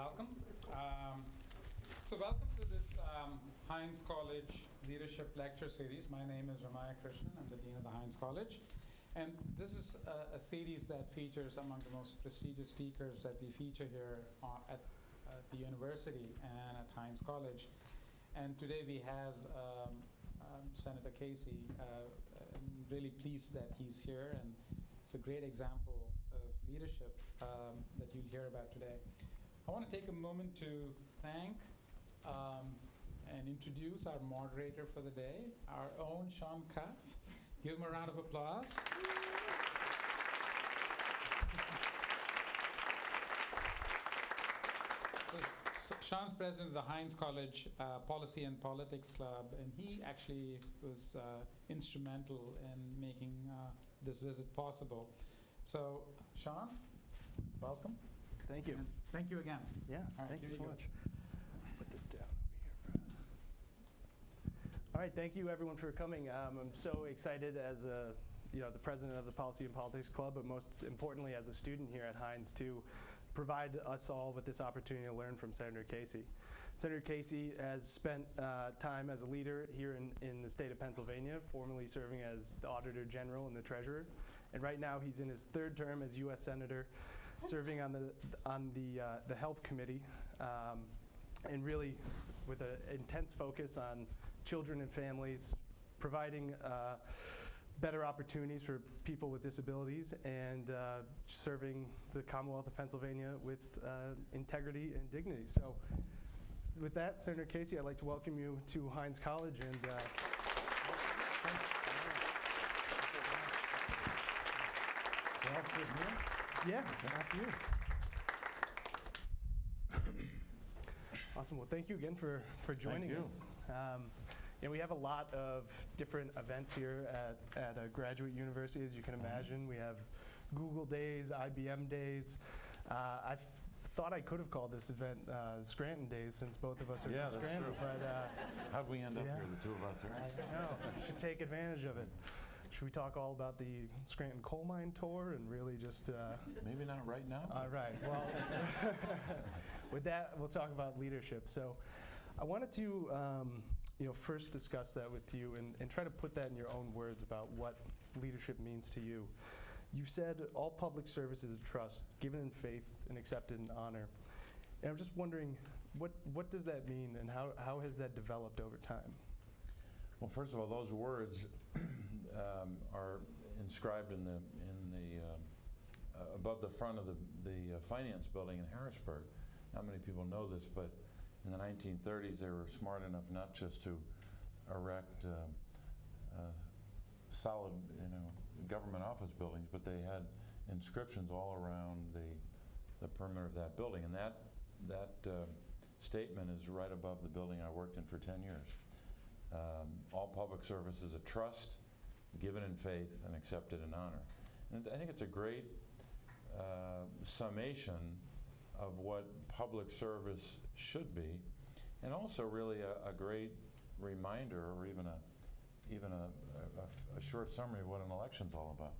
welcome. So welcome to this Heinz College Leadership Lecture Series. My name is Ramaya Krishnan. I'm the Dean of the Heinz College. And this is a series that features among the most prestigious speakers that we feature here at the university and at Heinz College. And today we have Senator Casey. I'm really pleased that he's here, and it's a great example of leadership that you'll hear about today. I want to take a moment to thank and introduce our moderator for the day, our own Sean Cuff. Give him a round of applause. So Sean's president of the Heinz College Policy and Politics Club, and he actually was instrumental in making this visit possible. So, Sean, welcome. Thank you. And thank you again. Yeah, right, thank you so go. much. Put this down over here. All right, thank you everyone for coming. I'm so excited as the president of the Policy and Politics Club, but most importantly as a student here at Heinz to provide us all with this opportunity to learn from Senator Casey. Senator Casey has spent time as a leader here in the state of Pennsylvania, formerly serving as the Auditor General and the Treasurer. And right now he's in his third term as U.S. Senator, serving on the Health Committee, and really with an intense focus on children and families, providing better opportunities for people with disabilities, and serving the Commonwealth of Pennsylvania with integrity and dignity. So with that, Senator Casey, I'd like to welcome you to Heinz College. And I'll sit here? Yeah, after you. Awesome. Well, thank you again for joining us. And we have a lot of different events here at a graduate university, as you can imagine. We have Google Days, IBM Days. I thought I could have called this event Scranton Days, since both of us are from Scranton. True. But how'd we end up here, the two of us? I know. We should take advantage of it. Should we talk all about the Scranton coal mine tour and really just... Maybe not right now. All right. Well, with that, we'll talk about leadership. So I wanted to first discuss that with you and try to put that in your own words about what leadership means to you. You've said all public service is a trust, given in faith and accepted in honor. And I'm just wondering, what does that mean, and how has that developed over time? Well, first of all, those words are inscribed in the above the front of the finance building in Harrisburg. Not many people know this, but in the 1930s, they were smart enough not just to erect solid, government office buildings, but they had inscriptions all around the perimeter of that building, and that statement is right above the building I worked in for 10 years. All public service is a trust, given in faith and accepted in honor. And I think it's a great summation of what public service should be, and also really a great reminder, or even a short summary of what an election's all about.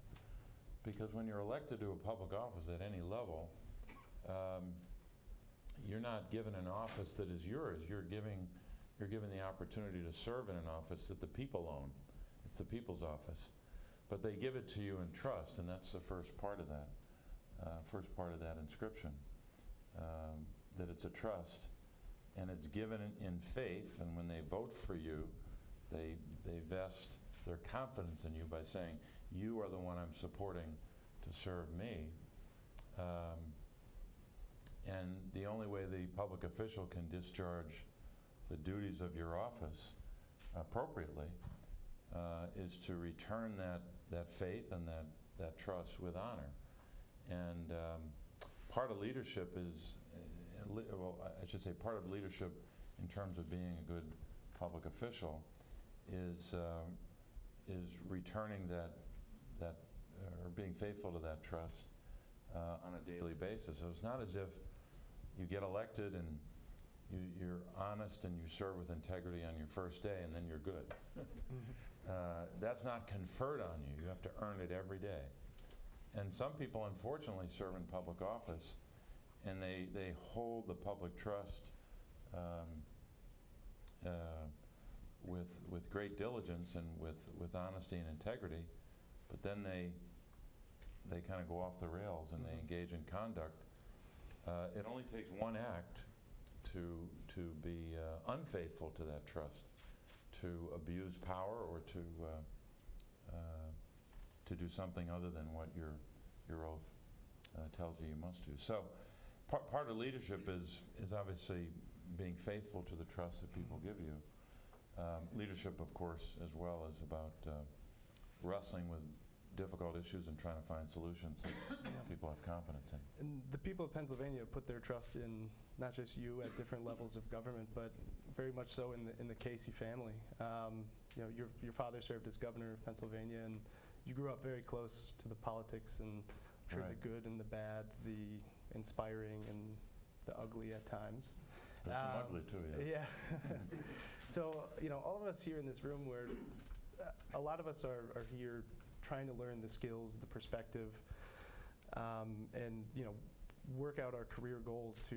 Because when you're elected to a public office at any level, you're not given an office that is yours. You're given the opportunity to serve in an office that the people own. It's the people's office. But they give it to you in trust, and that's the first part of that inscription. That it's a trust, and it's given in faith, and when they vote for you, they vest their confidence in you by saying, you are the one I'm supporting to serve me. And the only way the public official can discharge the duties of your office appropriately is to return that faith and that trust with honor. And part of leadership is, part of leadership in terms of being a good public official is returning that or being faithful to that trust on a daily basis. So it's not as if you get elected and you're honest and you serve with integrity on your first day and then you're good. That's not conferred on you. You have to earn it every day. And some people, unfortunately, serve in public office and they hold the public trust with great diligence and with honesty and integrity, but then they kind of go off the rails and they engage in conduct. It only takes one act to be unfaithful to that trust, to abuse power, or to do something other than what your oath tells you must do. So part of leadership is obviously being faithful to the trust that people give you. Leadership, of course, as well, is about wrestling with difficult issues and trying to find solutions that people have confidence in. And the people of Pennsylvania put their trust in not just you at different levels of government, but very much so in the Casey family. You know, your father served as governor of Pennsylvania, and you grew up very close to the politics, and I'm sure the good and the bad, the inspiring and the ugly at times. There's some ugly too, yeah. Yeah. So, you know, all of us here in this room, a lot of us are here trying to learn the skills, the perspective, and, you know, work out our career goals to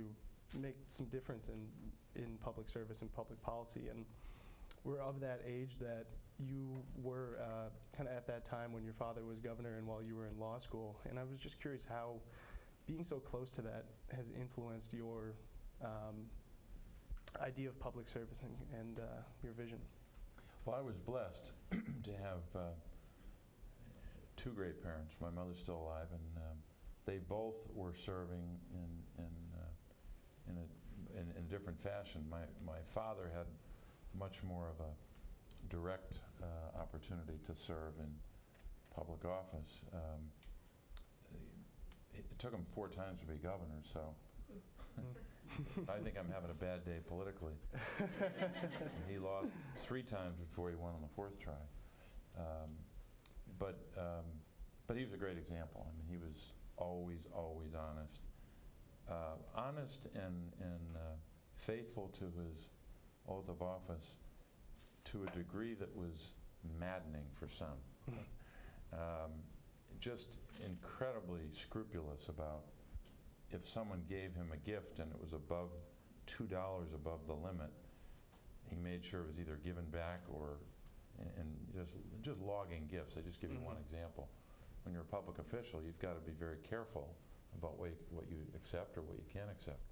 make some difference in public service and public policy. And we're of that age that you were kind of at that time when your father was governor and while you were in law school. And I was just curious how being so close to that has influenced your idea of public service and your vision. Well, I was blessed to have two great parents. My mother's still alive, and they both were serving in a different fashion. My father had much more of a direct opportunity to serve in public office. It took him 4 times to be governor, so I think I'm having a bad day politically. He lost 3 times before he won on the 4th try. But he was a great example. I mean, he was always honest. Honest and faithful to his oath of office to a degree that was maddening for some. Just incredibly scrupulous about if someone gave him a gift and it was above $2 above the limit, he made sure it was either given back or, and just logging gifts. I just give you one example. When you're a public official, you've got to be very careful about what you accept or what you can't accept.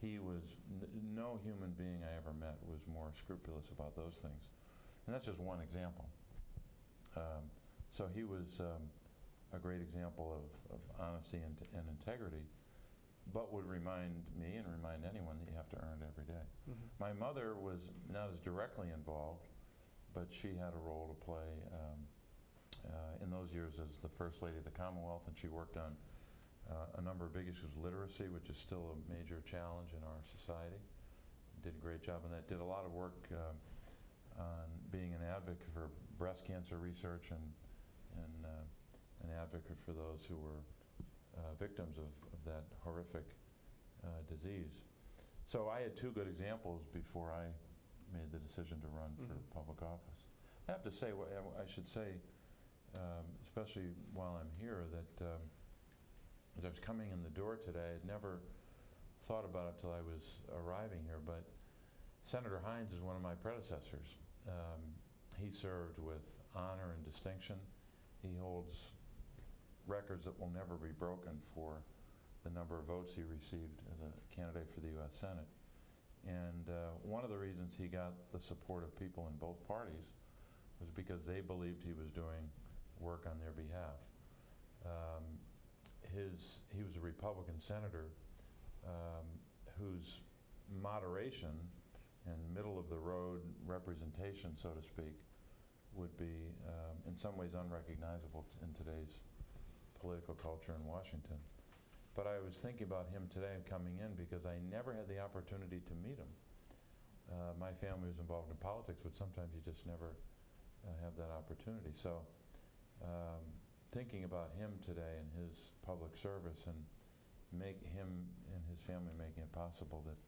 He was, no human being I ever met was more scrupulous about those things. And that's just one example. So he was a great example of honesty and integrity, but would remind me and remind anyone that you have to earn it every day. My mother was not as directly involved, but she had a role to play in those years as the First Lady of the Commonwealth, and she worked on a number of big issues. Literacy, which is still a major challenge in our society. Did a great job on that. Did a lot of work on being an advocate for breast cancer research and an advocate for those who were victims of that horrific disease. So I had 2 good examples before I made the decision to run for public office. I have to say, I should say, especially while I'm here, that as I was coming in the door today, I'd never thought about it till I was arriving here, but Senator Heinz is one of my predecessors. He served with honor and distinction. He holds records that will never be broken for the number of votes he received as a candidate for the U.S. Senate. And one of the reasons he got the support of people in both parties was because they believed he was doing work on their behalf. He was a Republican senator whose moderation and middle-of-the-road representation, so to speak, would be in some ways unrecognizable in today's political culture in Washington. But I was thinking about him today coming in because I never had the opportunity to meet him. My family was involved in politics, but sometimes you just never have that opportunity. So thinking about him today and his public service and make him and his family making it possible that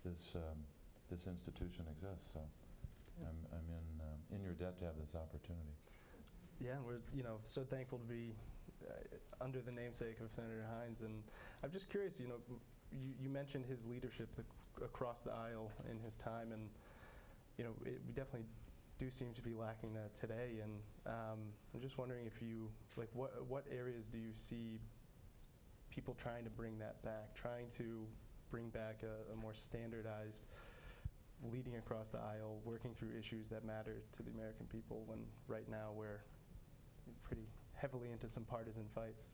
this institution exists. So I'm in your debt to have this opportunity. Yeah, and we're so thankful to be under the namesake of Senator Heinz. And I'm just curious, you mentioned his leadership across the aisle in his time, and we definitely do seem to be lacking that today. And I'm just wondering if you, what areas do you see people trying to bring that back, trying to bring back a more standardized leading across the aisle, working through issues that matter to the American people, when right now we're pretty heavily into some partisan fights?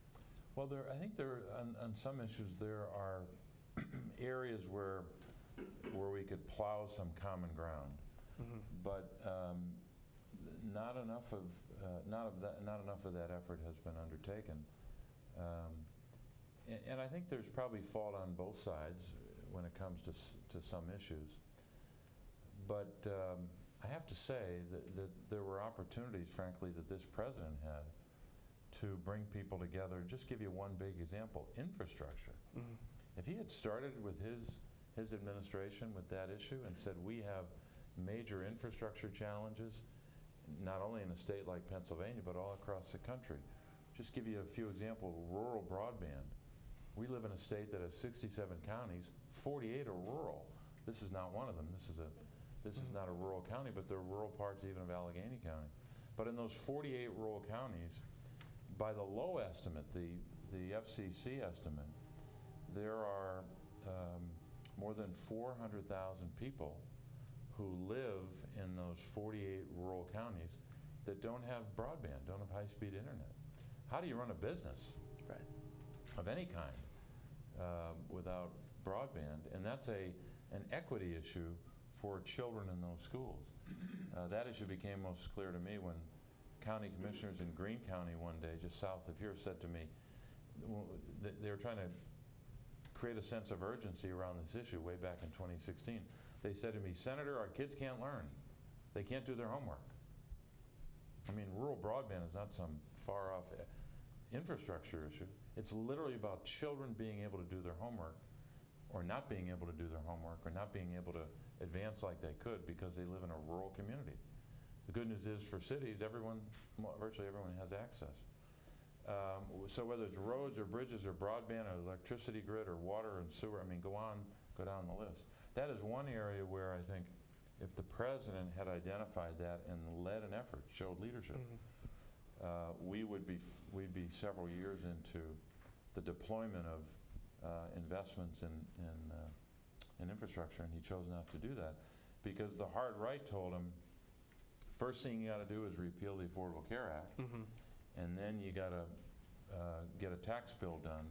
Well, I think on some issues there are areas where we could plow some common ground, but not enough of that effort has been undertaken. And I think there's probably fault on both sides when it comes to some issues. But I have to say that there were opportunities, frankly, that this president had to bring people together. Just give you one big example: infrastructure. If he had started with his administration with that issue and said, we have major infrastructure challenges, not only in a state like Pennsylvania, but all across the country. Just give you a few examples: rural broadband. We live in a state that has 67 counties, 48 are rural. This is not one of them. This is not a rural county, but there are rural parts even of Allegheny County. But in those 48 rural counties, by the low estimate, the FCC estimate, there are more than 400,000 people who live in those 48 rural counties that don't have broadband, don't have high-speed internet. How do you run a business of any kind without broadband? And that's an equity issue for children in those schools. That issue became most clear to me when county commissioners in Greene County one day, just south of here, said to me, they were trying to create a sense of urgency around this issue way back in 2016. They said to me, Senator, our kids can't learn. They can't do their homework. I mean, rural broadband is not some far-off infrastructure issue. It's literally about children being able to do their homework, or not being able to do their homework, or not being able to advance like they could because they live in a rural community. The good news is, for cities, virtually everyone has access. So whether it's roads or bridges or broadband or electricity grid or water and sewer, I mean, go down the list. That is one area where I think if the president had identified that and led an effort, showed leadership, we'd be several years into the deployment of investments in infrastructure, and he chose not to do that because the hard right told him, first thing you got to do is repeal the Affordable Care Act, and then you got to get a tax bill done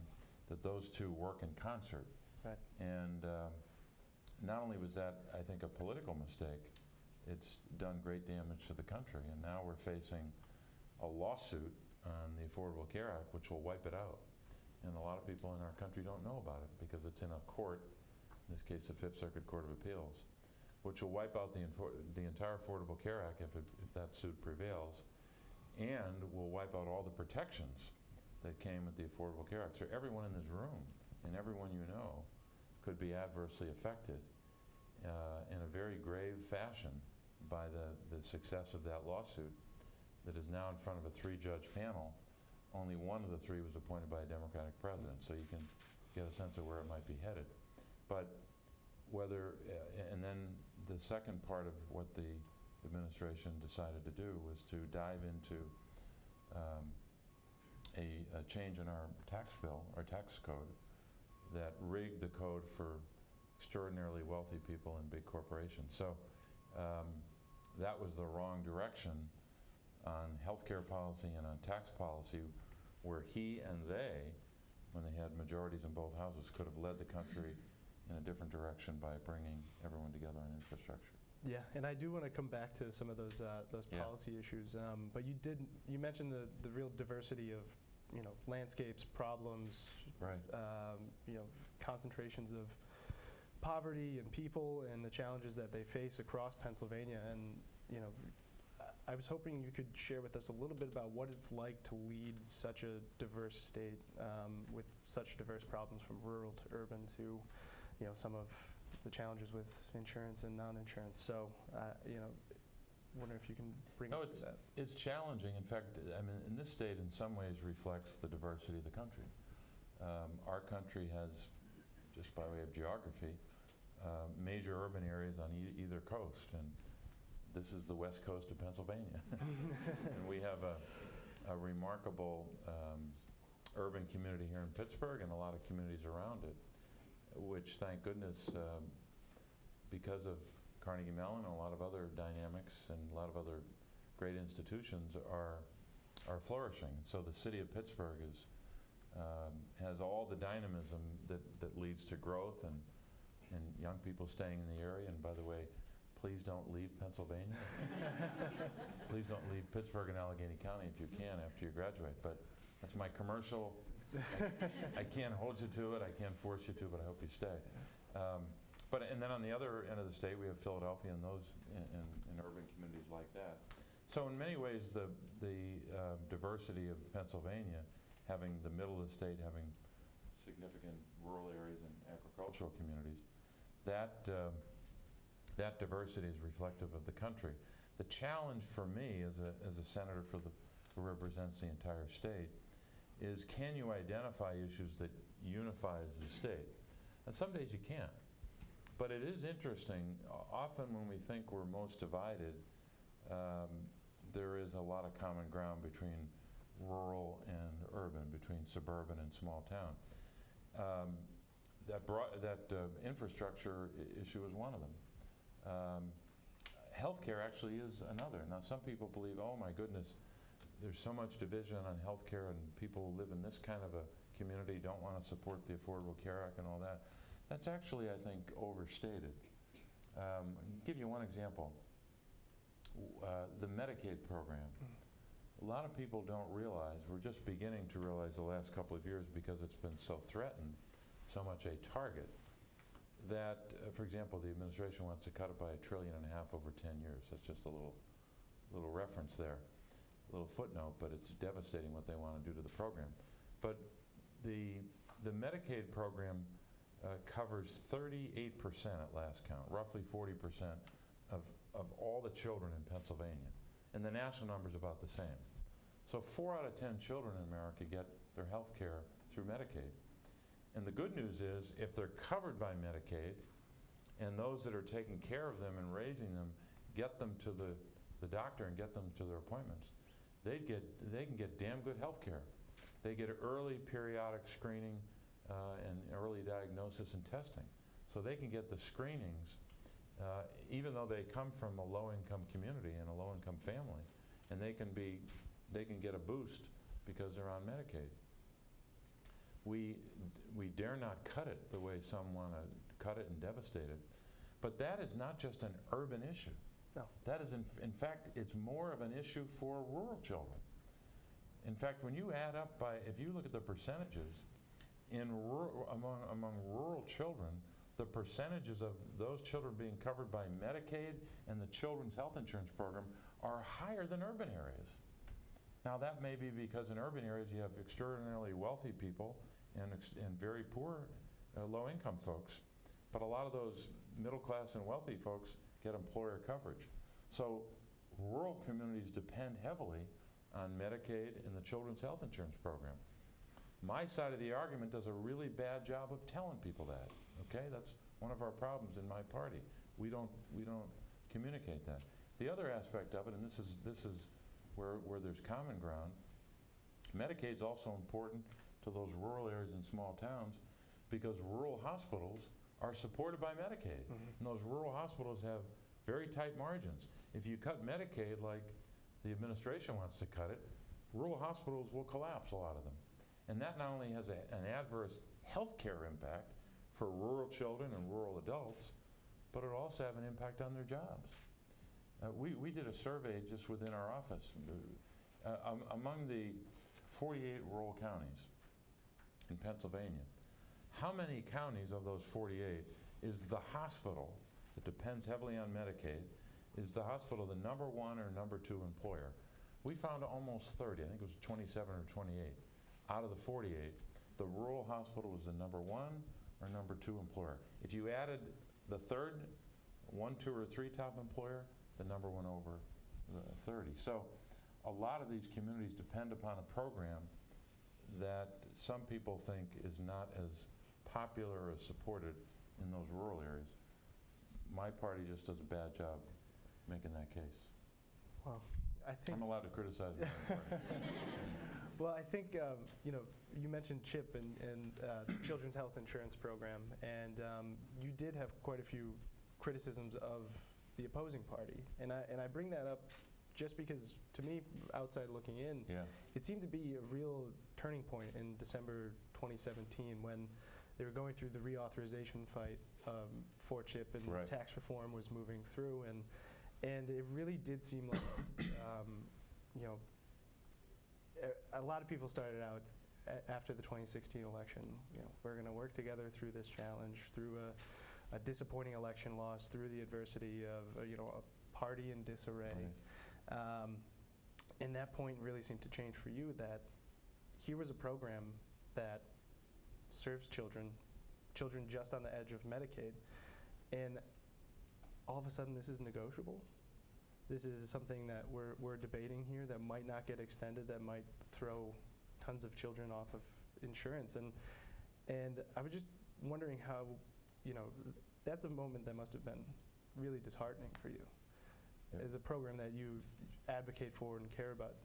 that those two work in concert. Right. And not only was that, I think, a political mistake, it's done great damage to the country. And now we're facing a lawsuit on the Affordable Care Act, which will wipe it out. And a lot of people in our country don't know about it because it's in a court, in this case, the Fifth Circuit Court of Appeals, which will wipe out the entire Affordable Care Act if that suit prevails, and will wipe out all the protections that came with the Affordable Care Act. So everyone in this room and everyone you know could be adversely affected in a very grave fashion by the success of that lawsuit that is now in front of a 3-judge panel. Only one of the 3 was appointed by a Democratic president, so you can get a sense of where it might be headed. But and then the second part of what the administration decided to do was to dive into a change in our tax bill, our tax code, that rigged the code for extraordinarily wealthy people and big corporations. So that was the wrong direction on healthcare policy and on tax policy, where he and they, when they had majorities in both houses, could have led the country in a different direction by bringing everyone together on infrastructure. Yeah, and I do want to come back to some of those policy issues. But you mentioned the real diversity of landscapes, problems, right? Concentrations of poverty and people, and the challenges that they face across Pennsylvania. And I was hoping you could share with us a little bit about what it's like to lead such a diverse state with such diverse problems, from rural to urban to some of the challenges with insurance and non-insurance. So wondering if you can bring No, us to that. it's challenging. In fact, I mean, in this state, in some ways, reflects the diversity of the country. Our country has, just by way of geography, major urban areas on either coast, and this is the west coast of Pennsylvania. And we have a remarkable urban community here in Pittsburgh and a lot of communities around it, which, thank goodness, because of Carnegie Mellon and a lot of other dynamics and a lot of other great institutions are flourishing. So the city of Pittsburgh has all the dynamism that leads to growth and young people staying in the area. And by the way, please don't leave Pennsylvania. Please don't leave Pittsburgh and Allegheny County if you can after you graduate. But that's my commercial. I can't hold you to it. I can't force you to, but I hope you stay. And then on the other end of the state, we have Philadelphia and those in urban communities like that. So in many ways, the diversity of Pennsylvania, having the middle of the state, having significant rural areas and agricultural communities, that diversity is reflective of the country. The challenge for me as a senator who represents the entire state is, can you identify issues that unifies the state? And some days you can't. But it is interesting, often when we think we're most divided, there is a lot of common ground between rural and urban, between suburban and small town. That infrastructure issue is one of them. Healthcare actually is another. Now, some people believe, oh my goodness, there's so much division on healthcare, and people who live in this kind of a community don't want to support the Affordable Care Act and all that. That's actually, I think, overstated. I'll give you one example. The Medicaid program. A lot of people don't realize, we're just beginning to realize the last couple of years, because it's been so threatened, so much a target, that, for example, the administration wants to cut it by $1.5 trillion over 10 years. That's just a little reference there, a little footnote, but it's devastating what they want to do to the program. But the Medicaid program covers 38% at last count, roughly 40% of all the children in Pennsylvania. And the national number is about the same. So 4 out of 10 children in America get their health care through Medicaid. And the good news is, if they're covered by Medicaid, and those that are taking care of them and raising them get them to the doctor and get them to their appointments, they can get damn good health care. They get early periodic screening and early diagnosis and testing. So they can get the screenings even though they come from a low-income community and a low-income family, and they can get a boost because they're on Medicaid. We dare not cut it the way some want to cut it and devastate it. But that is not just an urban issue. No. That is, in fact, it's more of an issue for rural children. In fact, when you add up if you look at the percentages among rural children, the percentages of those children being covered by Medicaid and the Children's Health Insurance Program are higher than urban areas. Now, that may be because in urban areas you have extraordinarily wealthy people and very poor low-income folks, but a lot of those middle-class and wealthy folks get employer coverage. So rural communities depend heavily on Medicaid and the Children's Health Insurance Program. My side of the argument does a really bad job of telling people that. Okay, that's one of our problems in my party. We don't communicate that. The other aspect of it, and this is where there's common ground, Medicaid's also important to those rural areas and small towns, because rural hospitals are supported by Medicaid. Mm-hmm. And those rural hospitals have very tight margins. If you cut Medicaid like the administration wants to cut it, rural hospitals will collapse, a lot of them. And that not only has an adverse health care impact for rural children and rural adults, but it'll also have an impact on their jobs. We did a survey just within our office. Among the 48 rural counties in Pennsylvania, how many counties of those 48 is the hospital that depends heavily on Medicaid, is the hospital the number one or number two employer? We found almost 30, I think it was 27 or 28. Out of the 48, the rural hospital was the number one or number two employer. If you added the third, 1, 2, or 3 top employer, the number one over 30. So a lot of these communities depend upon a program that some people think is not as popular or as supported in those rural areas. My party just does a bad job making that case. Well, I think I'm allowed to criticize my own party. Well, I think, you mentioned CHIP and the Children's Health Insurance Program, and you did have quite a few criticisms of the opposing party. And I bring that up just because, to me, outside looking in, Yeah. it seemed to be a real turning point in December 2017 when they were going through the reauthorization fight for CHIP, and Right. tax reform was moving through, and it really did seem like, a lot of people started out after the 2016 election, we're going to work together through this challenge, through a disappointing election loss, through the adversity of a party in disarray. Right. And that point really seemed to change for you, that here was a program that serves children just on the edge of Medicaid, and all of a sudden this is negotiable. This is something that we're debating here that might not get extended, that might throw tons of children off of insurance. And I was just wondering how, that's a moment that must have been really disheartening for you. Yeah. As a program that you advocate for and care about,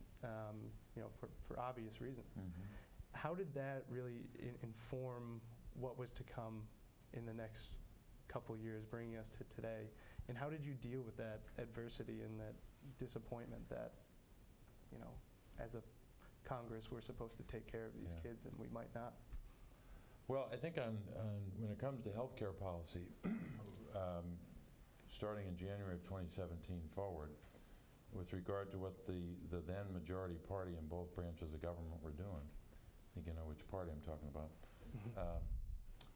for obvious reasons. Mm-hmm. How did that really inform what was to come in the next couple years, bringing us to today? And how did you deal with that adversity and that disappointment that, as a Congress, we're supposed to take care of these Yeah. kids and we might not? Well, I think when it comes to healthcare policy, starting in January of 2017 forward, with regard to what the then majority party in both branches of government were doing, I think you know which party I'm talking about.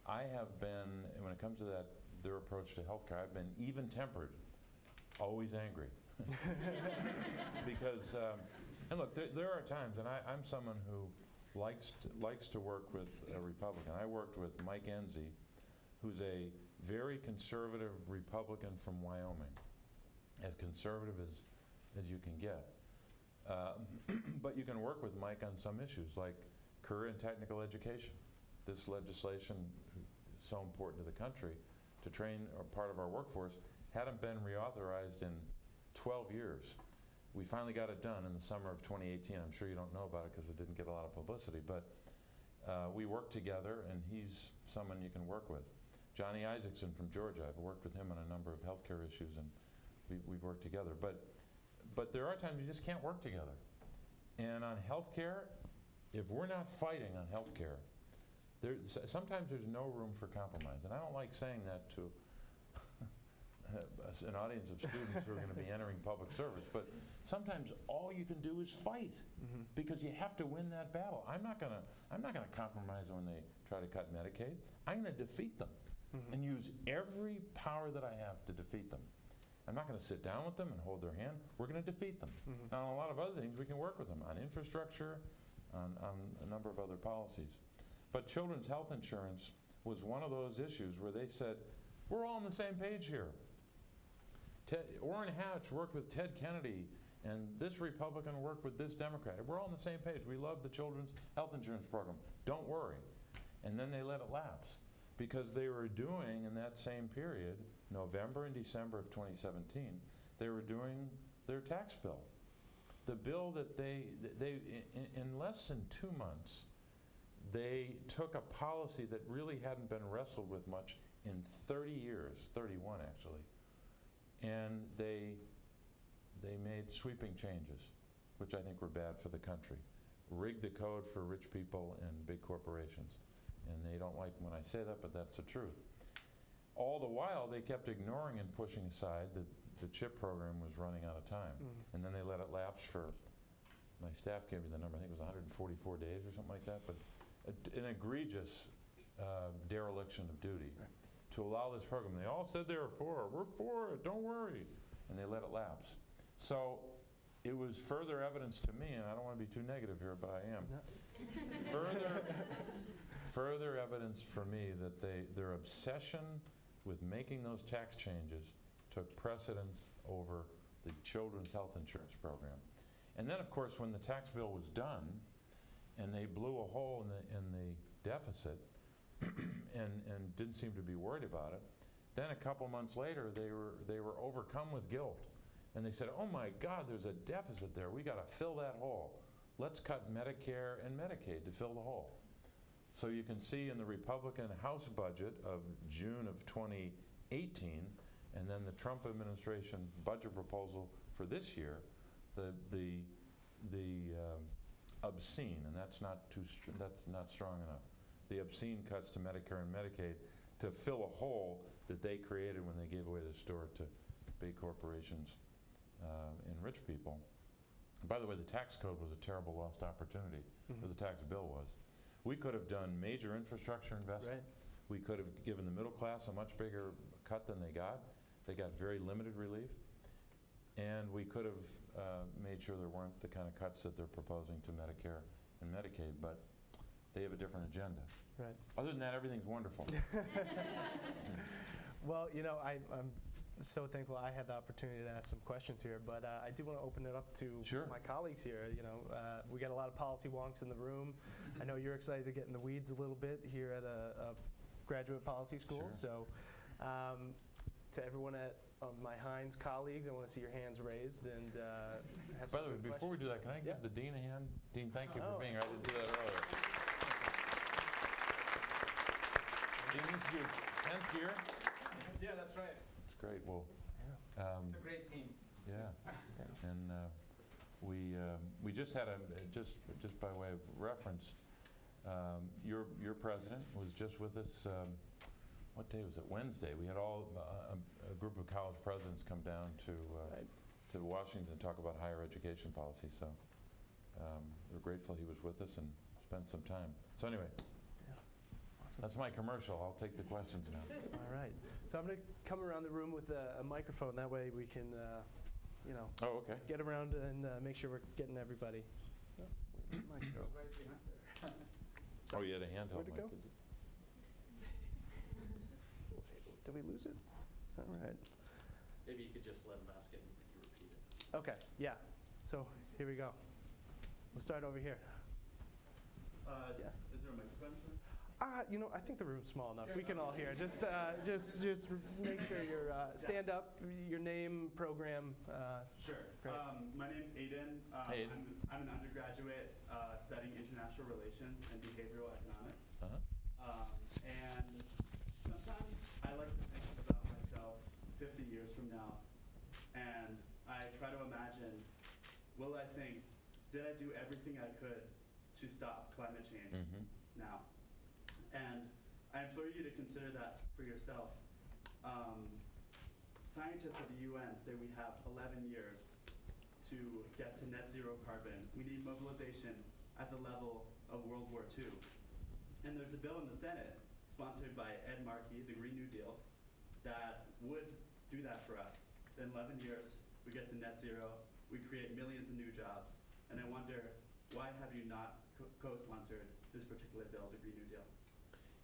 I have been, when it comes to their approach to healthcare, I've been even-tempered, always angry. Because, and look, there are times, and I'm someone who likes to work with a Republican. I worked with Mike Enzi, who's a very conservative Republican from Wyoming, as conservative as you can get. But you can work with Mike on some issues like career and technical education. This legislation is so important to the country to train a part of our workforce hadn't been reauthorized in 12 years. We finally got it done in the summer of 2018. I'm sure you don't know about it because it didn't get a lot of publicity, but we worked together, and he's someone you can work with. Johnny Isaacson from Georgia, I've worked with him on a number of healthcare issues, and we've worked together. But there are times you just can't work together. And on healthcare, if we're not fighting on healthcare, sometimes there's no room for compromise. And I don't like saying that to an audience of students who are going to be entering public service, but sometimes all you can do is fight, because you have to win that battle. I'm not going to compromise when they try to cut Medicaid. I'm going to defeat them and use every power that I have to defeat them. I'm not going to sit down with them and hold their hand. We're going to defeat them. Now, on a lot of other things, we can work with them on infrastructure, on a number of other policies. But children's health insurance was one of those issues where they said, we're all on the same page here. Orrin Hatch worked with Ted Kennedy, and this Republican worked with this Democrat. We're all on the same page. We love the children's health insurance program. Don't worry. And then they let it lapse, because they were doing, in that same period, November and December of 2017, they were doing their tax bill. The bill that they in less than 2 months, they took a policy that really hadn't been wrestled with much in 30 years, 31 actually, and they made sweeping changes, which I think were bad for the country. Rigged the code for rich people and big corporations. And they don't like when I say that, but that's the truth. All the while, they kept ignoring and pushing aside that the CHIP program was running out of time. And then they let it lapse for, my staff gave me the number, I think it was 144 days or something like that, but an egregious dereliction of duty to allow this program. They all said they were for it. We're for it, don't worry. And they let it lapse. So it was further evidence to me, and I don't want to be too negative here, but I am. Further evidence for me that their obsession with making those tax changes took precedence over the Children's Health Insurance Program. And then, of course, when the tax bill was done, and they blew a hole in the deficit, and didn't seem to be worried about it, then a couple months later, they were overcome with guilt. And they said, oh my God, there's a deficit there. We got to fill that hole. Let's cut Medicare and Medicaid to fill the hole. So you can see in the Republican House budget of June of 2018, and then the Trump administration budget proposal for this year, the obscene, and that's not strong enough, the obscene cuts to Medicare and Medicaid to fill a hole that they created when they gave away the store to big corporations and rich people. By the way, the tax code was a terrible lost opportunity, or the tax bill was. We could have done major infrastructure investment. Right. We could have given the middle class a much bigger cut than they got. They got very limited relief. And we could have made sure there weren't the kind of cuts that they're proposing to Medicare and Medicaid, but they have a different agenda. Right. Other than that, everything's wonderful. Well, you know, I'm so thankful I had the opportunity to ask some questions here, but I do want to open it up to Sure. my colleagues here. You know, we got a lot of policy wonks in the room. I know you're excited to get in the weeds a little bit here at a graduate policy school. Sure. So to everyone at my Heinz colleagues, I want to see your hands raised and have By some the way, good before we do that, can I give Yeah. the Dean a hand? Dean, thank you Oh. for being here. I didn't do that earlier. Dean, this is your 10th year? Yeah, that's right. That's great. Well, It's a great team. yeah. And we just had just by way of reference, your president was just with us. What day was it? Wednesday. We had all a group of college presidents come down Right. to Washington to talk about higher education policy. So we're grateful he was with us and spent some time. So anyway, Awesome. that's my commercial. I'll take the questions now. All right. So I'm going to come around the room with a microphone. That way we can, you know, Oh, okay. get around and make sure we're getting everybody. Oh, where's the mic go? Right behind there. Oh, you had a handheld Where'd it mic. go? Did we lose it? All right. Maybe you could just let him ask it and you repeat it. Okay, yeah. So here we go. We'll start over here. Yeah. Is there a microphone? You know, I think the room's small enough. Yeah, We can all hear. Just make sure you're stand up. Your name, program. Sure. Great. My name's Aiden. Hey, Aiden. I'm an undergraduate studying international relations and behavioral economics. Uh-huh. And sometimes I like to think about myself 50 years from now, and I try to imagine, will I think, did I do everything I could to stop climate change Mm-hmm. now? And I implore you to consider that for yourself. Scientists at the UN say we have 11 years to get to net zero carbon. We need mobilization at the level of World War II. And there's a bill in the Senate sponsored by Ed Markey, the Green New Deal, that would do that for us. In 11 years, we get to net zero, we create millions of new jobs. And I wonder, why have you not co-sponsored this particular bill, the Green New Deal?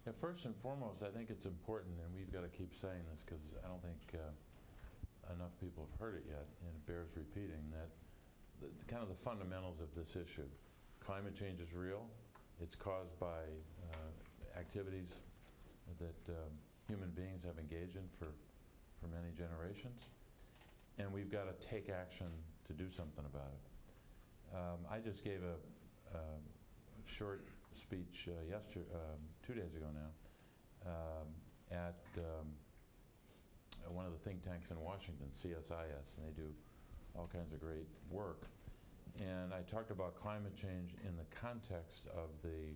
Yeah, first and foremost, I think it's important, and we've got to keep saying this because I don't think enough people have heard it yet, and it bears repeating, that kind of the fundamentals of this issue. Climate change is real. It's caused by activities that human beings have engaged in for many generations, and we've got to take action to do something about it. I just gave a short speech 2 days ago now at one of the think tanks in Washington, CSIS, and they do all kinds of great work. And I talked about climate change in the context of the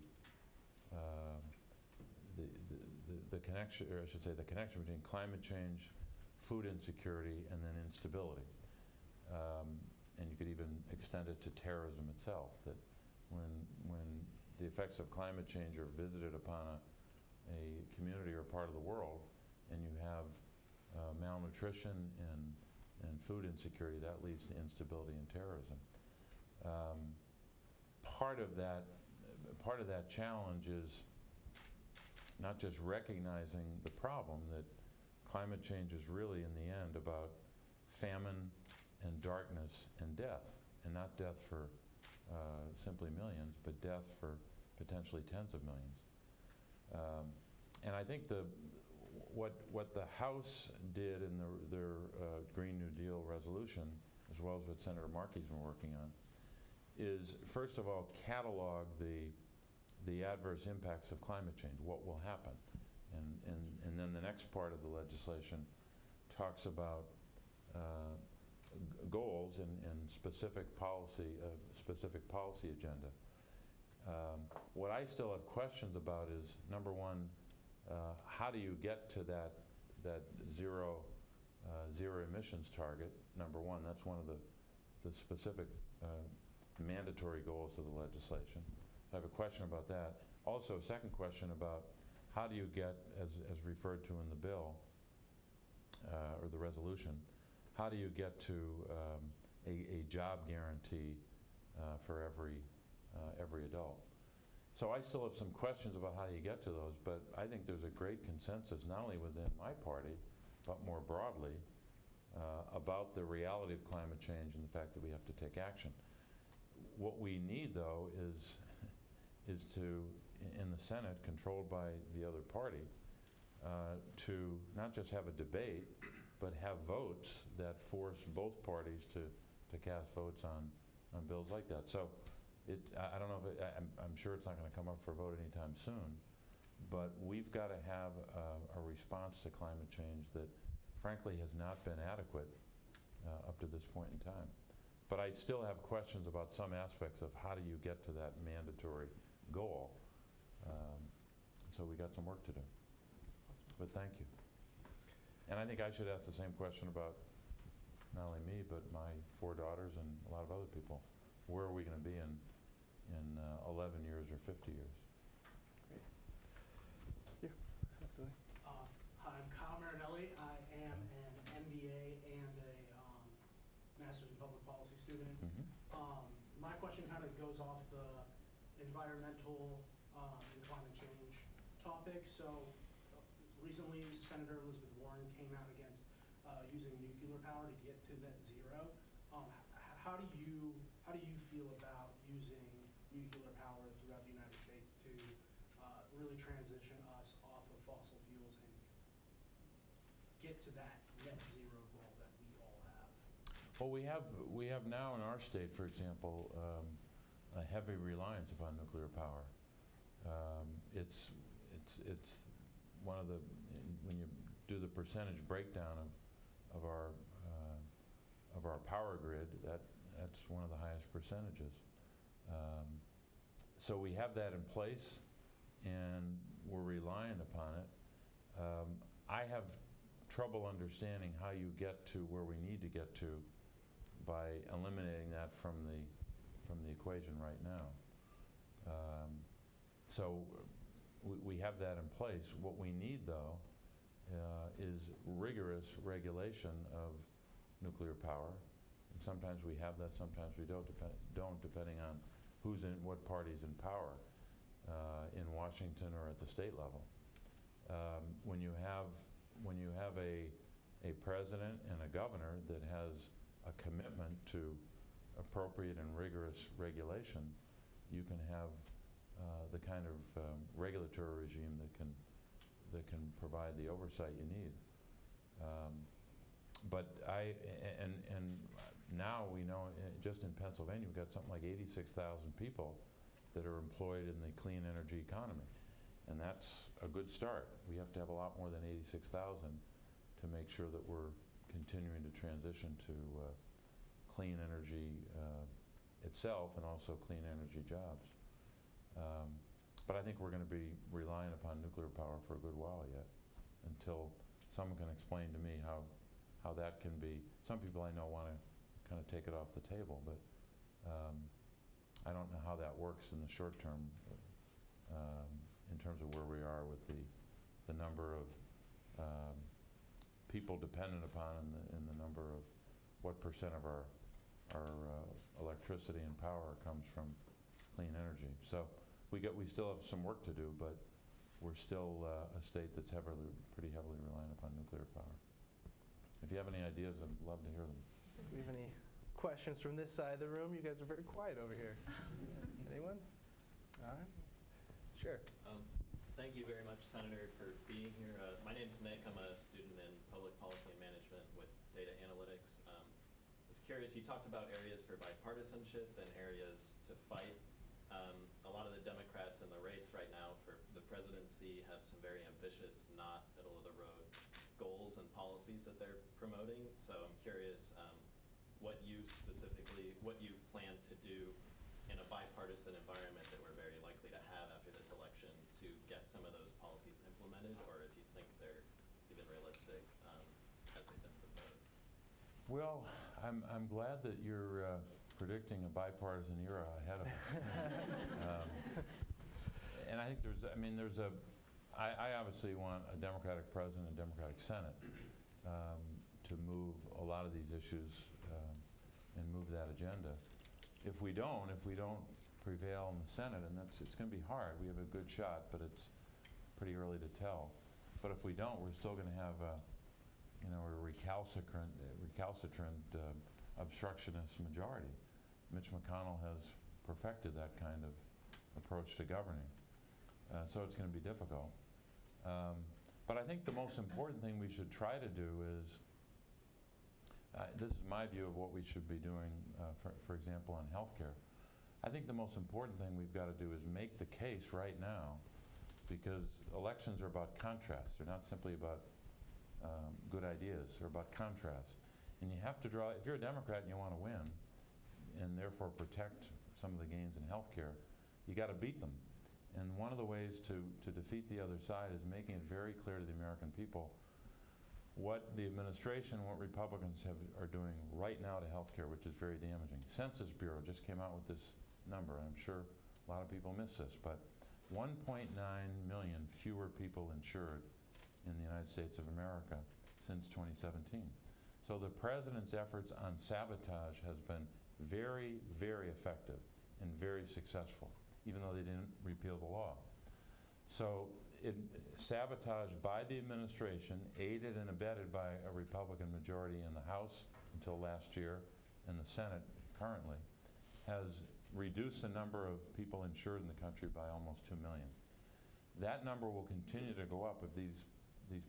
connection, or I should say the connection between climate change, food insecurity, and then instability. And you could even extend it to terrorism itself, that when the effects of climate change are visited upon a community or part of the world, and you have malnutrition and food insecurity, that leads to instability and terrorism. Part of that challenge is not just recognizing the problem, that climate change is really in the end about famine and darkness and death, and not death for simply millions, but death for potentially tens of millions. And I think what the House did in their Green New Deal resolution, as well as what Senator Markey's been working on, is first of all catalog the adverse impacts of climate change, what will happen. And then the next part of the legislation talks about goals and specific policy agenda. What I still have questions about is, number one, how do you get to that zero emissions target? Number one, that's one of the specific mandatory goals of the legislation. I have a question about that. Also, a second question about how do you get, as referred to in the bill or the resolution, how do you get to a job guarantee for every adult? So I still have some questions about how you get to those, but I think there's a great consensus, not only within my party, but more broadly, about the reality of climate change and the fact that we have to take action. What we need, though, is to, in the Senate, controlled by the other party, to not just have a debate, but have votes that force both parties to cast votes on bills like that. So I don't know if I'm sure it's not going to come up for a vote anytime soon, but we've got to have a response to climate change that frankly has not been adequate up to this point in time. But I still have questions about some aspects of how do you get to that mandatory goal. So we got some work to do. But thank you. And I think I should ask the same question about not only me, but my 4 daughters and a lot of other people. Where are we going to be in 11 years or 50 years? Great. Yeah, absolutely. Hi, I'm Kyle Marinelli. I am an MBA and a Master's in Public Policy student. My question kind of goes off the environmental and climate change topic. So recently, Senator Elizabeth Warren came out against using nuclear power to get to net zero. How do you feel about using nuclear power throughout the United States to really transition us off of fossil fuels and get to that net zero goal that we all have? Well, we have now in our state, for example, a heavy reliance upon nuclear power. It's one of the, when you do the percentage breakdown of our power grid, that's one of the highest percentages. So we have that in place, and we're reliant upon it. I have trouble understanding how you get to where we need to get to by eliminating that from the equation right now. So we have that in place. What we need, though, is rigorous regulation of nuclear power. And sometimes we have that, sometimes we don't, depending on who's in, what party's in power in Washington or at the state level. When you have a president and a governor that has a commitment to appropriate and rigorous regulation, you can have the kind of regulatory regime that can provide the oversight you need. But now we know, just in Pennsylvania, we've got something like 86,000 people that are employed in the clean energy economy. And that's a good start. We have to have a lot more than 86,000 to make sure that we're continuing to transition to clean energy itself and also clean energy jobs. But I think we're going to be relying upon nuclear power for a good while yet, until someone can explain to me how that can be. Some people I know want to kind of take it off the table, but I don't know how that works in the short term in terms of where we are with the number of people dependent upon and the number of what percent of our electricity and power comes from clean energy. So we still have some work to do, but we're still a state that's pretty heavily reliant upon nuclear power. If you have any ideas, I'd love to hear them. we have any questions from this side of the room? You guys are very quiet over here. Anyone? All right. Sure. Thank you very much, Senator, for being here. My name is Nick. I'm a student in public policy and management with data analytics. I was curious, you talked about areas for bipartisanship and areas to fight. A lot of the Democrats in the race right now for the presidency have some very ambitious, not middle-of-the-road goals and policies that they're promoting. So I'm curious what you plan to do in a bipartisan environment that we're very likely to have after this election to get some of those policies implemented, or if you think they're even realistic as they've been proposed. Well, I'm glad that you're predicting a bipartisan era ahead of us. And I think I obviously want a Democratic president, a Democratic Senate to move a lot of these issues and move that agenda. If we don't prevail in the Senate, and it's going to be hard. We have a good shot, but it's pretty early to tell. But if we don't, we're still going to have a recalcitrant obstructionist majority. Mitch McConnell has perfected that kind of approach to governing. So it's going to be difficult. But I think the most important thing we should try to do is, this is my view of what we should be doing, for example, on healthcare. I think the most important thing we've got to do is make the case right now, because elections are about contrast. They're not simply about good ideas. They're about contrast. And you have to draw, if you're a Democrat and you want to win, and therefore protect some of the gains in healthcare, you got to beat them. And one of the ways to defeat the other side is making it very clear to the American people what the administration, what Republicans are doing right now to healthcare, which is very damaging. Census Bureau just came out with this number, and I'm sure a lot of people miss this, but 1.9 million fewer people insured in the United States of America since 2017. So the president's efforts on sabotage has been very, very effective and very successful, even though they didn't repeal the law. So sabotage by the administration, aided and abetted by a Republican majority in the House until last year and the Senate currently, has reduced the number of people insured in the country by almost 2 million. That number will continue to go up if these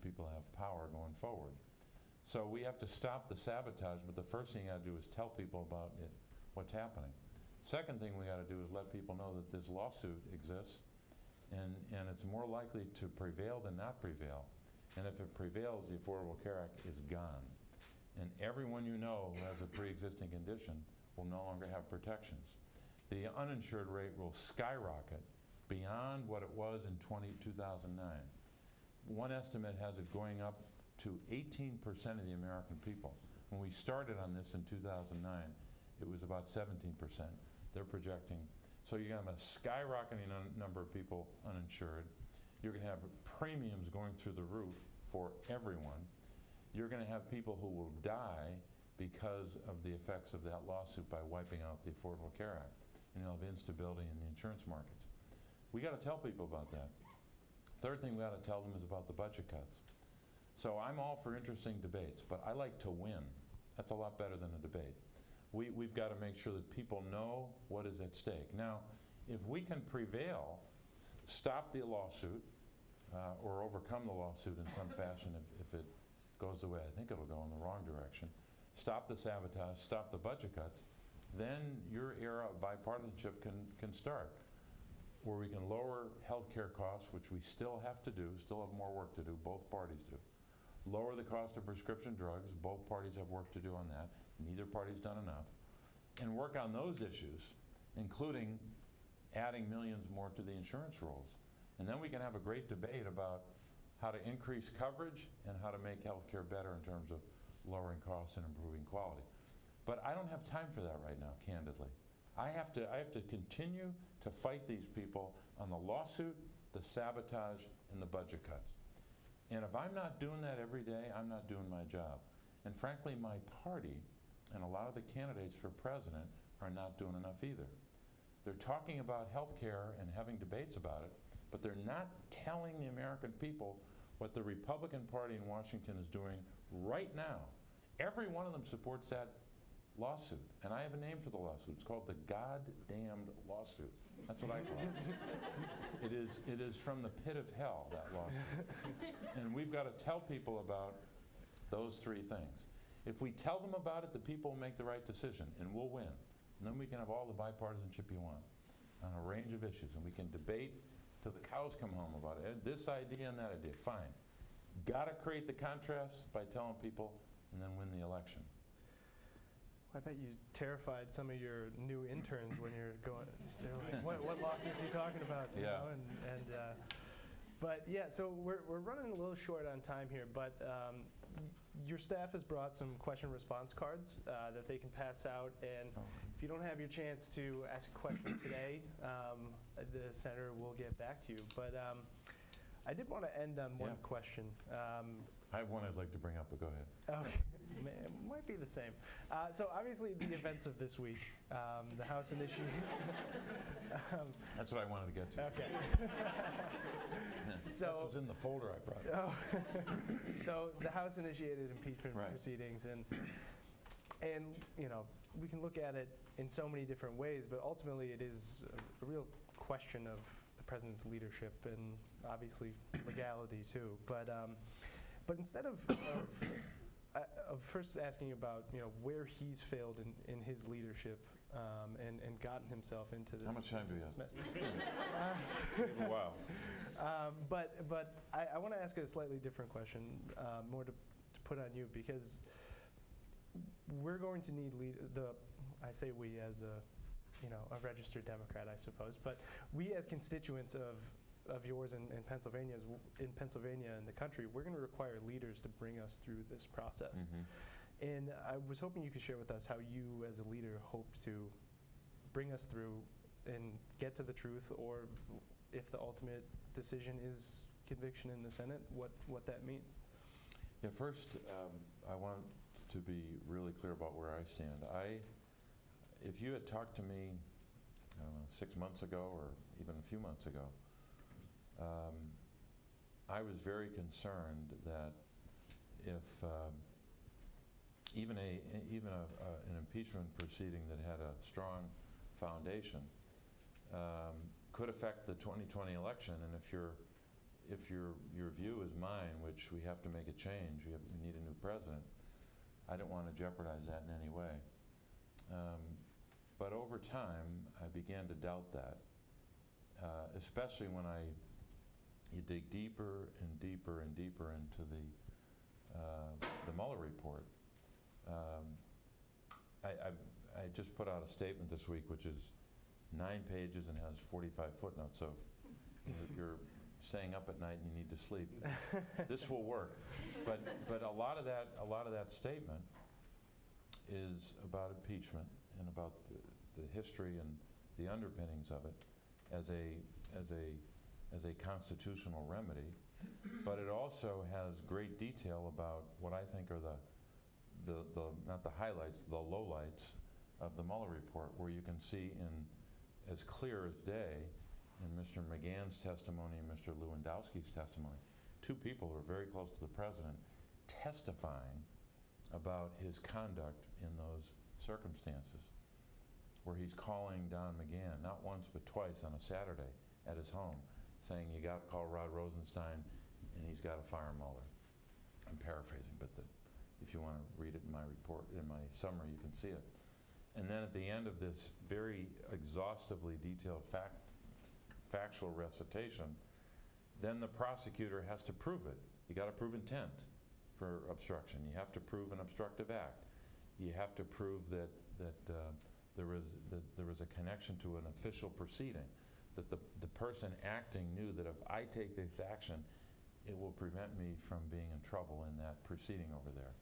people have power going forward. So we have to stop the sabotage, but the first thing you got to do is tell people about it, what's happening. Second thing we got to do is let people know that this lawsuit exists, and it's more likely to prevail than not prevail. And if it prevails, the Affordable Care Act is gone. And everyone you know who has a pre-existing condition will no longer have protections. The uninsured rate will skyrocket beyond what it was in 2009. One estimate has it going up to 18% of the American people. When we started on this in 2009, it was about 17%. They're projecting. So you're going to have a skyrocketing number of people uninsured. You're going to have premiums going through the roof for everyone. You're going to have people who will die because of the effects of that lawsuit by wiping out the Affordable Care Act. And you'll have instability in the insurance markets. We got to tell people about that. Third thing we got to tell them is about the budget cuts. So I'm all for interesting debates, but I like to win. That's a lot better than a debate. We've got to make sure that people know what is at stake. Now, if we can prevail, stop the lawsuit, or overcome the lawsuit in some fashion if it goes the way I think it'll go, in the wrong direction, stop the sabotage, stop the budget cuts, then your era of bipartisanship can start, where we can lower healthcare costs, which we still have to do, still have more work to do, both parties do. Lower the cost of prescription drugs, both parties have work to do on that, neither party's done enough, and work on those issues, including adding millions more to the insurance rolls. And then we can have a great debate about how to increase coverage and how to make healthcare better in terms of lowering costs and improving quality. But I don't have time for that right now, candidly. I have to continue to fight these people on the lawsuit, the sabotage, and the budget cuts. And if I'm not doing that every day, I'm not doing my job. And frankly, my party and a lot of the candidates for president are not doing enough either. They're talking about health care and having debates about it, but they're not telling the American people what the Republican Party in Washington is doing right now. Every one of them supports that lawsuit. And I have a name for the lawsuit. It's called the goddamned lawsuit. That's what I call it. It is from the pit of hell, that lawsuit. And we've got to tell people about those three things. If we tell them about it, the people will make the right decision, and we'll win. And then we can have all the bipartisanship you want on a range of issues, and we can debate till the cows come home about it. This idea and that idea, fine. Got to create the contrast by telling people, and then win the election. I bet you terrified some of your new interns when you're going. They're like, "What lawsuits are you talking about?" You Yeah. know? But yeah, so we're running a little short on time here. But your staff has brought some question response cards that they can pass out, and if you don't have your chance to ask a question today, the center will get back to you. But I did want to end on one question. I have one I'd like to bring up, but go ahead. Okay. It might be the same. So obviously the events of this week, the House initiated. That's what I wanted to get to. Okay. That's So, what's in the folder I brought. so the House initiated impeachment Right. proceedings, and you know, we can look at it in so many different ways, but ultimately it is a real question of the president's leadership and obviously legality too. But instead of first asking about, you know, where he's failed in his leadership and gotten himself into this. How much time do we have? Mess. Wow. But I want to ask a slightly different question, more to put on you, because we're going to need I say we as a registered Democrat, I suppose, but we as constituents of yours in Pennsylvania and the country, we're going to require leaders to bring us through this process. Mm-hmm. And I was hoping you could share with us how you as a leader hope to bring us through and get to the truth, or if the ultimate decision is conviction in the Senate, what that means. Yeah, first, I want to be really clear about where I stand. If you had talked to me, I don't know, 6 months ago or even a few months ago, I was very concerned that if even an impeachment proceeding that had a strong foundation could affect the 2020 election, and if your view is mine, which we have to make a change, we need a new president, I don't want to jeopardize that in any way. But over time, I began to doubt that, especially when you dig deeper and deeper and deeper into the Mulla Report. I just put out a statement this week, which is 9 pages and has 45 footnotes. So if you're staying up at night and you need to sleep, this will work. But a lot of that statement is about impeachment and about the history and the underpinnings of it as a constitutional remedy. But it also has great detail about what I think are the not the highlights, the lowlights of the Mulla Report, where you can see in as clear as day in Mr. McGahn's testimony and Mr. Lewandowski's testimony, 2 people who are very close to the president testifying about his conduct in those circumstances, where he's calling Don McGahn, not once but twice on a Saturday at his home, saying, "You got to call Rod Rosenstein and he's got to fire Mueller." I'm paraphrasing, but if you want to read it in my report, in my summary, you can see it. And then at the end of this very exhaustively detailed factual recitation, then the prosecutor has to prove it. You got to prove intent for obstruction. You have to prove an obstructive act. You have to prove that there was a connection to an official proceeding, that the person acting knew that if I take this action, it will prevent me from being in trouble in that proceeding over there.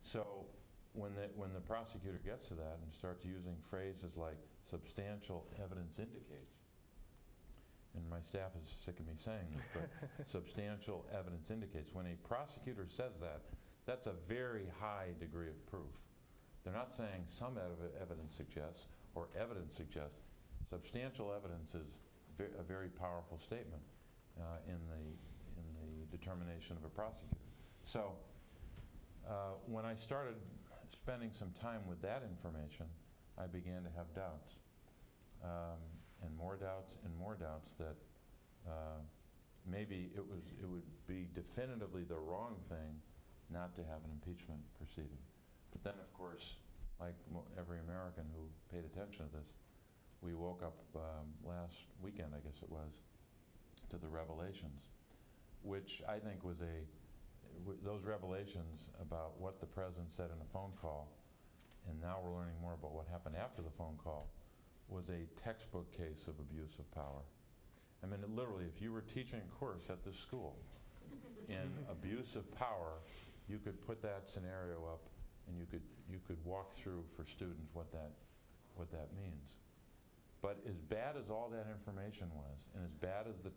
So when the prosecutor gets to that and starts using phrases like substantial evidence indicates, and my staff is sick of me saying this, but substantial evidence indicates, when a prosecutor says that, that's a very high degree of proof. They're not saying some evidence suggests or evidence suggests. Substantial evidence is a very powerful statement in the determination of a prosecutor. So when I started spending some time with that information, I began to have doubts. And more doubts and more doubts that maybe it would be definitively the wrong thing not to have an impeachment proceeding. But then, of course, like every American who paid attention to this, we woke up last weekend, I guess it was, to the revelations, which I think was those revelations about what the president said in a phone call, and now we're learning more about what happened after the phone call, was a textbook case of abuse of power. I mean, literally, if you were teaching a course at this school in abuse of power, you could put that scenario up and you could walk through for students what that means. But as bad as all that information was, and as bad as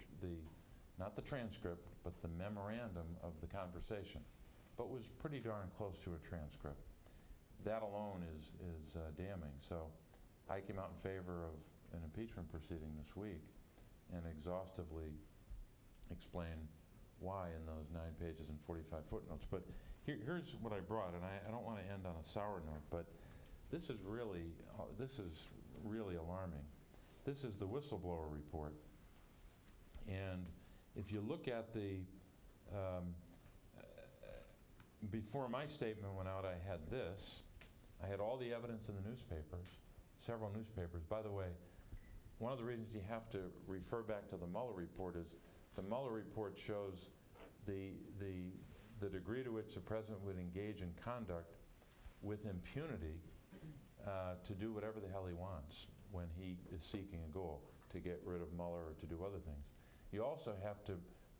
not the transcript, but the memorandum of the conversation, but was pretty darn close to a transcript, that alone is damning. So I came out in favor of an impeachment proceeding this week and exhaustively explain why in those 9 pages and 45 footnotes. But here's what I brought, and I don't want to end on a sour note, but this is really alarming. This is the whistleblower report. And if you look at before my statement went out, I had this. I had all the evidence in the newspapers, several newspapers. By the way, one of the reasons you have to refer back to the Mulla Report is the Mulla Report shows the degree to which the president would engage in conduct with impunity to do whatever the hell he wants when he is seeking a goal, to get rid of Mueller or to do other things. You also have to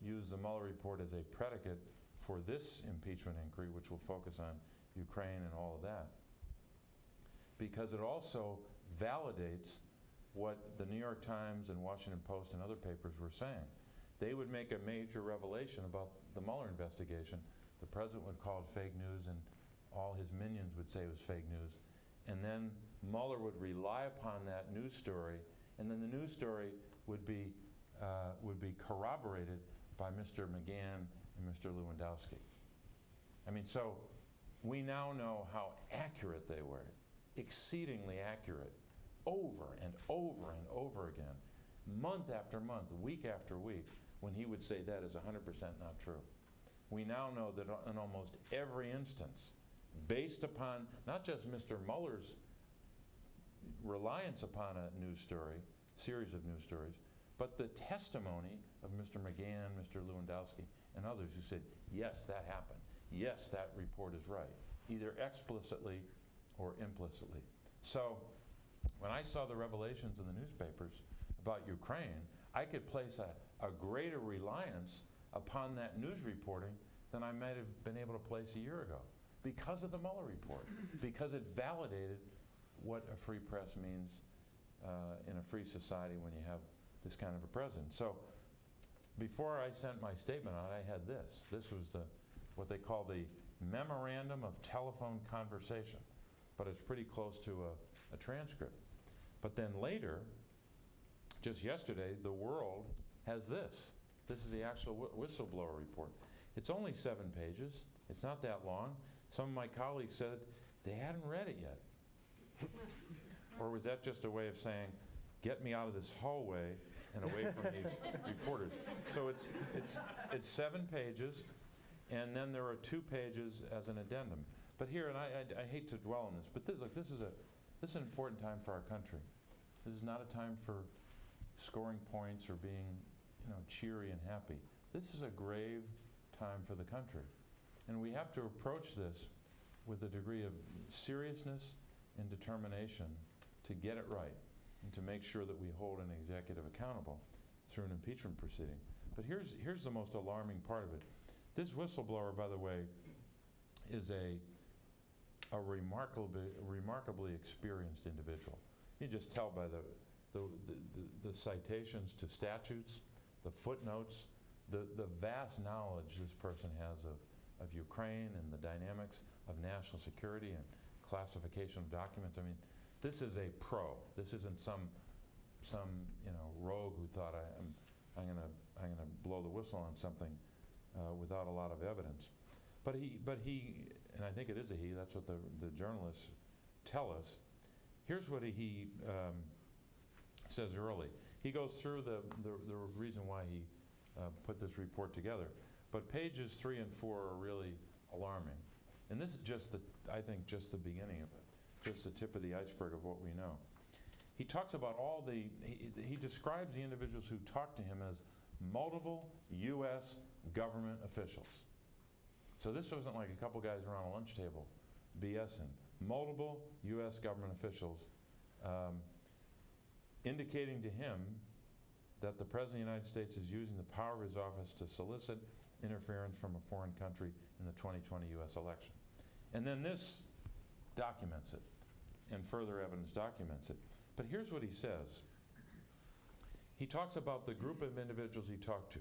use the Mueller report as a predicate for this impeachment inquiry, which will focus on Ukraine and all of that, because it also validates what the New York Times and Washington Post and other papers were saying. They would make a major revelation about the Mueller investigation. The president would call it fake news, and all his minions would say it was fake news. And then Mueller would rely upon that news story, and then the news story would be corroborated by Mr. McGahn and Mr. Lewandowski. I mean, so we now know how accurate they were, exceedingly accurate, over and over and over again, month after month, week after week, when he would say that is 100% not true. We now know that in almost every instance, based upon not just Mr. Mueller's reliance upon a news story, series of news stories, but the testimony of Mr. McGahn, Mr. Lewandowski, and others who said, yes, that happened. Yes, that report is right, either explicitly or implicitly. So when I saw the revelations in the newspapers about Ukraine, I could place a greater reliance upon that news reporting than I might have been able to place a year ago, because of the Mueller report, because it validated what a free press means in a free society when you have this kind of a president. So before I sent my statement out, I had this. This was what they call the memorandum of telephone conversation, but it's pretty close to a transcript. But then later, just yesterday, the World has this. This is the actual whistleblower report. It's only 7 pages. It's not that long. Some of my colleagues said they hadn't read it yet. Or was that just a way of saying, get me out of this hallway and away from these reporters? So it's 7 pages, and then there are 2 pages as an addendum. But here, and I hate to dwell on this, but look, this is an important time for our country. This is not a time for scoring points or being, cheery and happy. This is a grave time for the country. And we have to approach this with a degree of seriousness and determination to get it right and to make sure that we hold an executive accountable through an impeachment proceeding. But here's the most alarming part of it. This whistleblower, by the way, is a remarkably experienced individual. You just tell by the citations to statutes, the footnotes, the vast knowledge this person has of Ukraine and the dynamics of national security and classification of documents. I mean, this is a pro. This isn't some rogue who thought I'm gonna blow the whistle on something without a lot of evidence. But he and I think it is a he, that's what the journalists tell us. Here's what he says early. He goes through the reason why he put this report together. But pages 3 and 4 are really alarming. And this is just I think just the beginning of it, just the tip of the iceberg of what we know. He talks about he describes the individuals who talk to him as multiple U.S. government officials. So this wasn't like a couple guys around a lunch table BSing. Multiple U.S. government officials indicating to him that the President of the United States is using the power of his office to solicit interference from a foreign country in the 2020 U.S. election. And then this documents it, and further evidence documents it. But here's what he says. He talks about the group of individuals he talked to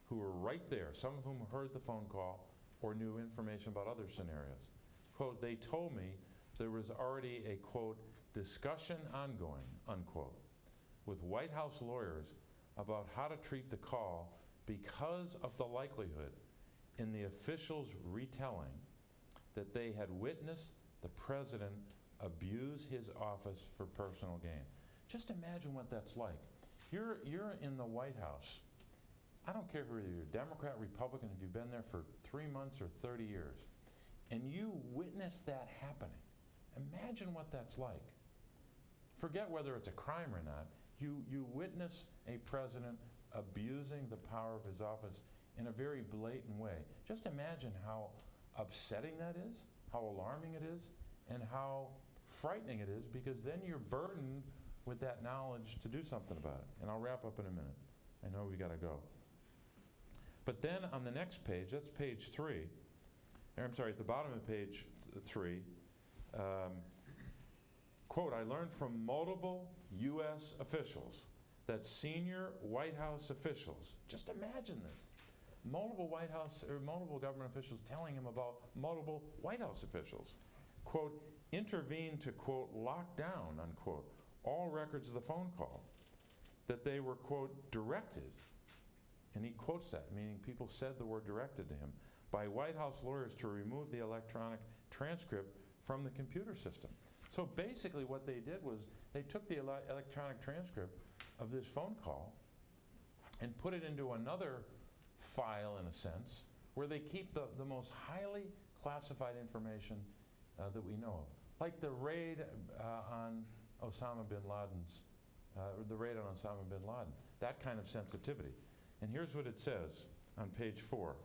who were right there, some of whom heard the phone call or knew information about other scenarios. Quote, they told me there was already a, quote, discussion ongoing, unquote, with White House lawyers about how to treat the call because of the likelihood in the officials' retelling that they had witnessed the president abuse his office for personal gain. Just imagine what that's like. You're in the White House. I don't care whether you're Democrat, Republican, if you've been there for 3 months or 30 years, and you witness that happening. Imagine what that's like. Forget whether it's a crime or not. You witness a president abusing the power of his office in a very blatant way. Just imagine how upsetting that is, how alarming it is, and how frightening it is, because then you're burdened with that knowledge to do something about it. And I'll wrap up in a minute. I know we got to go. But then on the next page, that's page 3, or I'm sorry, at the bottom of page 3, quote, I learned from multiple U.S. officials that senior White House officials, just imagine this, multiple White House or multiple government officials telling him about multiple White House officials, quote, intervened to, quote, lock down, unquote, all records of the phone call, that they were, quote, directed, and he quotes that, meaning people said the word directed to him, by White House lawyers to remove the electronic transcript from the computer system. So basically what they did was they took the electronic transcript of this phone call and put it into another file, in a sense, where they keep the most highly classified information that we know of. Like the raid on Osama bin Laden's, that kind of sensitivity. And here's what it says on page 4.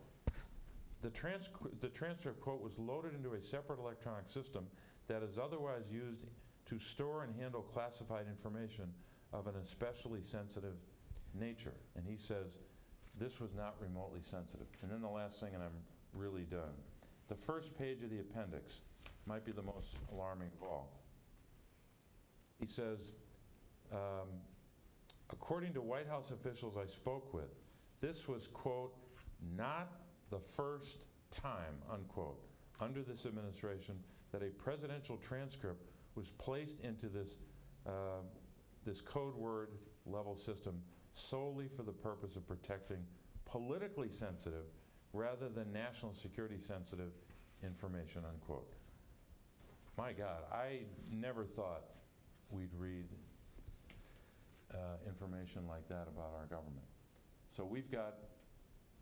The transcript, quote, was loaded into a separate electronic system that is otherwise used to store and handle classified information of an especially sensitive nature. And he says this was not remotely sensitive. And then the last thing, and I'm really done. The first page of the appendix might be the most alarming of all. He says, according to White House officials I spoke with, this was, quote, not the first time, unquote, under this administration that a presidential transcript was placed into this code word level system solely for the purpose of protecting politically sensitive rather than national security sensitive information, unquote. My God, I never thought we'd read information like that about our government. So we've got,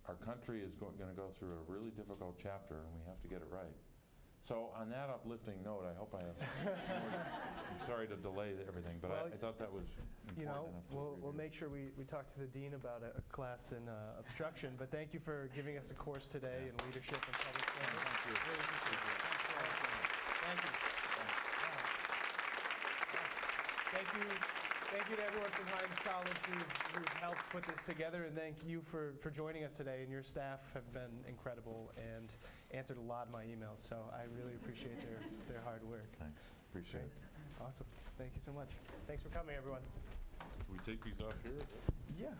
our country is going to go through a really difficult chapter, and we have to get it right. So on that uplifting note, I hope I have, I'm sorry to delay everything, but Well, I thought that was important enough to we'll make sure we talk to the dean about a class in obstruction, but thank you for giving us a course today in leadership and public service. Thank you. Really appreciate it. Thank you. Thank you to everyone from Heinz College who've helped put this together, and thank you for joining us today. And your staff have been incredible and answered a lot of my emails, so I really appreciate their hard work. Thanks, appreciate it. Awesome. Thank you so much. Thanks for coming, everyone. Can we take these off here? Yeah.